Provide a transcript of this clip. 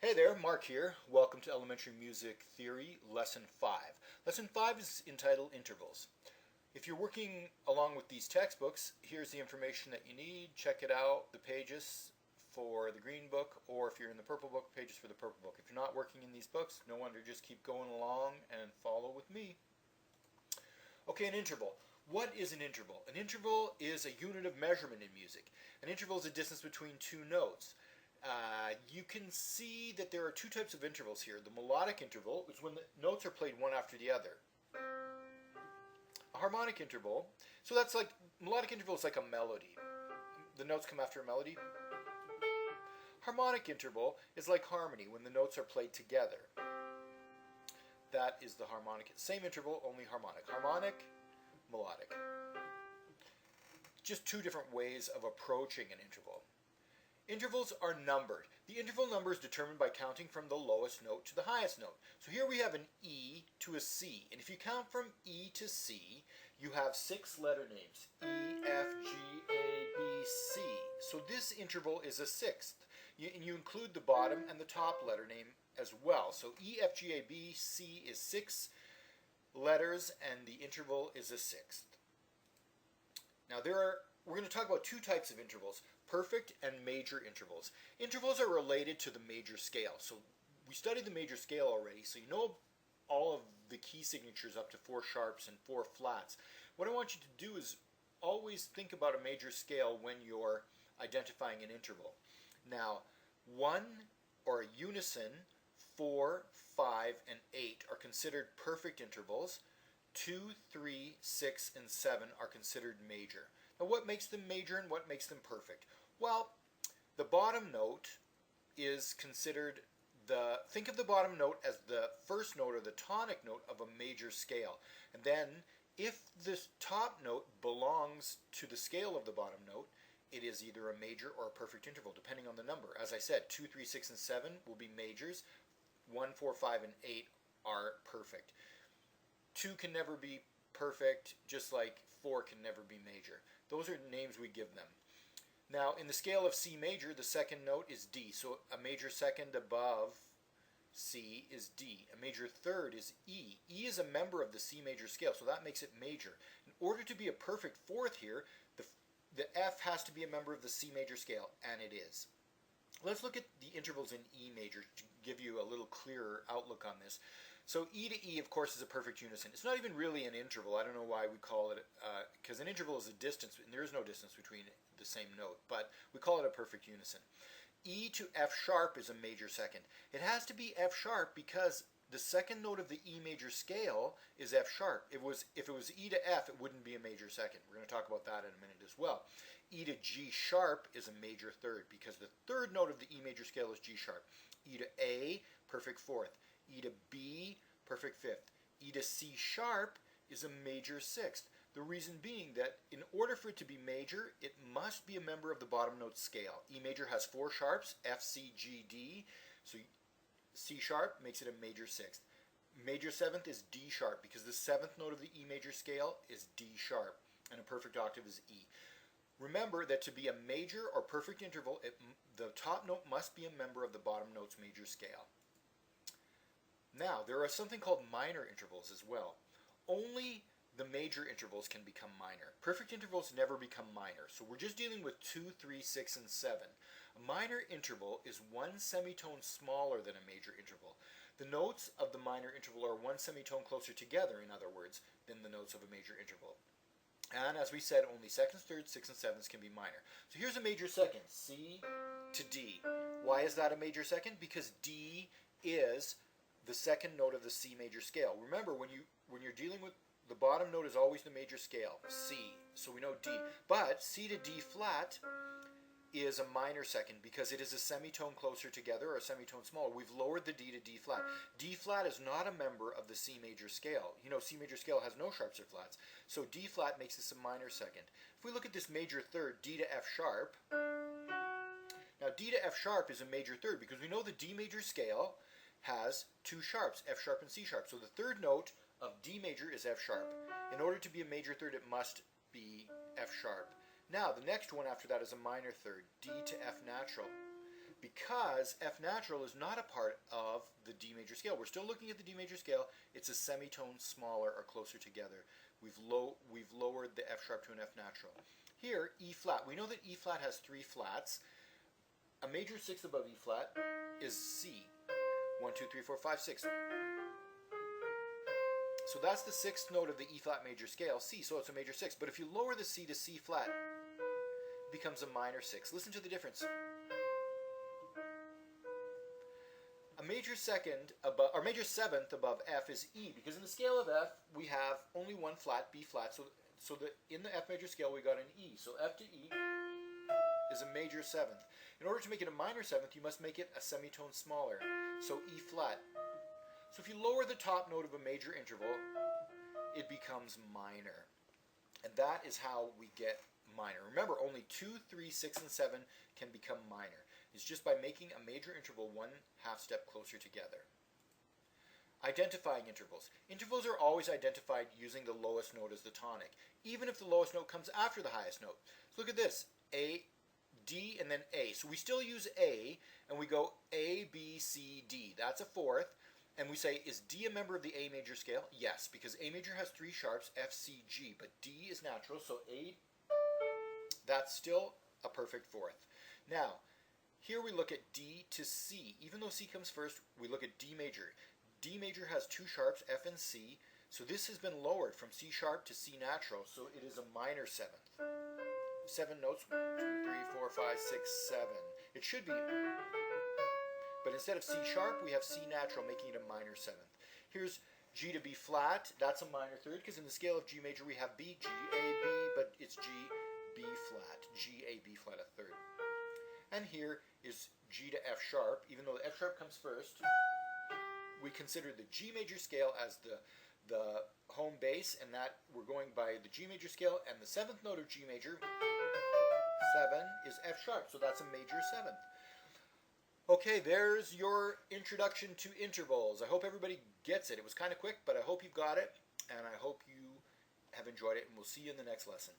Hey there, Mark here. Welcome to Elementary Music Theory, Lesson 5. Lesson 5 is entitled Intervals. If you're working along with these textbooks, here's the information that you need. Check it out, the pages for the green book, or if you're in the purple book, pages for the purple book. If you're not working in these books, no wonder, just keep going along and follow with me. Okay, an interval. What is an interval? An interval is a unit of measurement in music. An interval is a distance between two notes. You can see that there are two types of intervals here. The melodic interval is when the notes are played one after the other. A harmonic interval, so that's like, melodic interval is like a melody. The notes come after a melody. Harmonic interval is like harmony, when the notes are played together. That is the harmonic. Same interval, only harmonic. Harmonic, melodic. Just two different ways of approaching an interval. Intervals are numbered. The interval number is determined by counting from the lowest note to the highest note. So here we have an E to a C. And if you count from E to C, you have 6 letter names. E, F, G, A, B, C. So this interval is a sixth. And you include the bottom and the top letter name as well. So E, F, G, A, B, C is 6 letters, and the interval is a sixth. Now we're going to talk about two types of intervals, perfect and major intervals. Intervals are related to the major scale. So we studied the major scale already, so you know all of the key signatures up to 4 sharps and 4 flats. What I want you to do is always think about a major scale when you're identifying an interval. Now, 1 or a unison, 4, 5, and 8 are considered perfect intervals. 2, 3, 6, and 7 are considered major. Now, what makes them major and what makes them perfect? Well, the bottom note is considered think of the bottom note as the first note or the tonic note of a major scale. And then, if this top note belongs to the scale of the bottom note, it is either a major or a perfect interval, depending on the number. As I said, 2, 3, 6, and 7 will be majors. 1, 4, 5, and 8 are perfect. 2 can never be perfect, just like 4 can never be major. Those are names we give them. Now, in the scale of C major, the second note is D. So a major second above C is D. A major third is E. E is a member of the C major scale, so that makes it major. In order to be a perfect fourth here, the F has to be a member of the C major scale, and it is. Let's look at the intervals in E major to give you a little clearer outlook on this. So E to E, of course, is a perfect unison. It's not even really an interval. I don't know why we call it, because an interval is a distance, and there is no distance between the same note, but we call it a perfect unison. E to F sharp is a major second. It has to be F sharp because the second note of the E major scale is F sharp. If it was E to F, it wouldn't be a major second. We're going to talk about that in a minute as well. E to G sharp is a major third because the third note of the E major scale is G sharp. E to A, perfect fourth. E to B, perfect fifth. E to C sharp is a major sixth. The reason being that in order for it to be major, it must be a member of the bottom note scale. E major has 4 sharps, F, C, G, D. So C sharp makes it a major sixth. Major seventh is D sharp because the 7th note of the E major scale is D sharp, and a perfect octave is E. Remember that to be a major or perfect interval, the top note must be a member of the bottom note's major scale. Now, there are something called minor intervals as well. Only the major intervals can become minor. Perfect intervals never become minor, so we're just dealing with 2, 3, 6, and 7. A minor interval is 1 semitone smaller than a major interval. The notes of the minor interval are 1 semitone closer together, in other words, than the notes of a major interval. And as we said, only seconds, thirds, sixths, and sevenths can be minor. So here's a major second, C to D. Why is that a major second? Because D is the second note of the C major scale. Remember, when you're dealing with the bottom note is always the major scale, C. So we know D. But C to D flat is a minor second because it is a semitone closer together or a semitone smaller. We've lowered the D to D flat. D flat is not a member of the C major scale. You know, C major scale has no sharps or flats. So D flat makes this a minor second. If we look at this major third, D to F sharp, now D to F sharp is a major third because we know the D major scale has 2 sharps, F sharp and C sharp. So the third note of D major is F sharp. In order to be a major third, it must be F sharp. Now, the next one after that is a minor third, D to F natural. because F natural is not a part of the D major scale. We're still looking at the D major scale. It's a semitone smaller or closer together. We've lowered the F sharp to an F natural. Here, E flat. We know that E flat has 3 flats. A major 6 above E flat is C. 1, 2, 3, 4, 5, 6. So that's the 6th note of the E flat major scale, C, so it's a major 6. But if you lower the C to C flat, it becomes a minor 6. Listen to the difference. A major 2nd above, or major 7th above F is E, because in the scale of F we have only 1 flat, B flat, so in the F major scale we got an E. So F to E is a major 7th. In order to make it a minor 7th, you must make it a semitone smaller, so E flat. So if you lower the top note of a major interval, it becomes minor. And that is how we get minor. Remember, only 2, 3, 6, and 7 can become minor. It's just by making a major interval 1 half step closer together. Identifying intervals. Intervals are always identified using the lowest note as the tonic, even if the lowest note comes after the highest note. So look at this, A, D, and then A. So we still use A, and we go A, B, C, D. That's a 4th. And we say, is D a member of the A major scale? Yes, because A major has 3 sharps, F, C, G, but D is natural, so A, that's still a perfect 4th. Now, here we look at D to C. Even though C comes first, we look at D major. D major has 2 sharps, F and C, so this has been lowered from C sharp to C natural, so it is a minor 7th. 7 notes, 1, 2, 3, 4, 5, 6, 7. It should be, but instead of C sharp, we have C natural, making it a minor 7th. Here's G to B flat. That's a minor 3rd, because in the scale of G major we have B, G, A, B, but it's G, B flat. G, A, B flat, a 3rd. And here is G to F sharp. Even though the F sharp comes first, we consider the G major scale as the home base, and that we're going by the G major scale, and the 7th note of G major, 7, is F sharp, so that's a major 7th. Okay, there's your introduction to intervals. I hope everybody gets it. It was kind of quick, but I hope you've got it, and I hope you have enjoyed it, and we'll see you in the next lesson.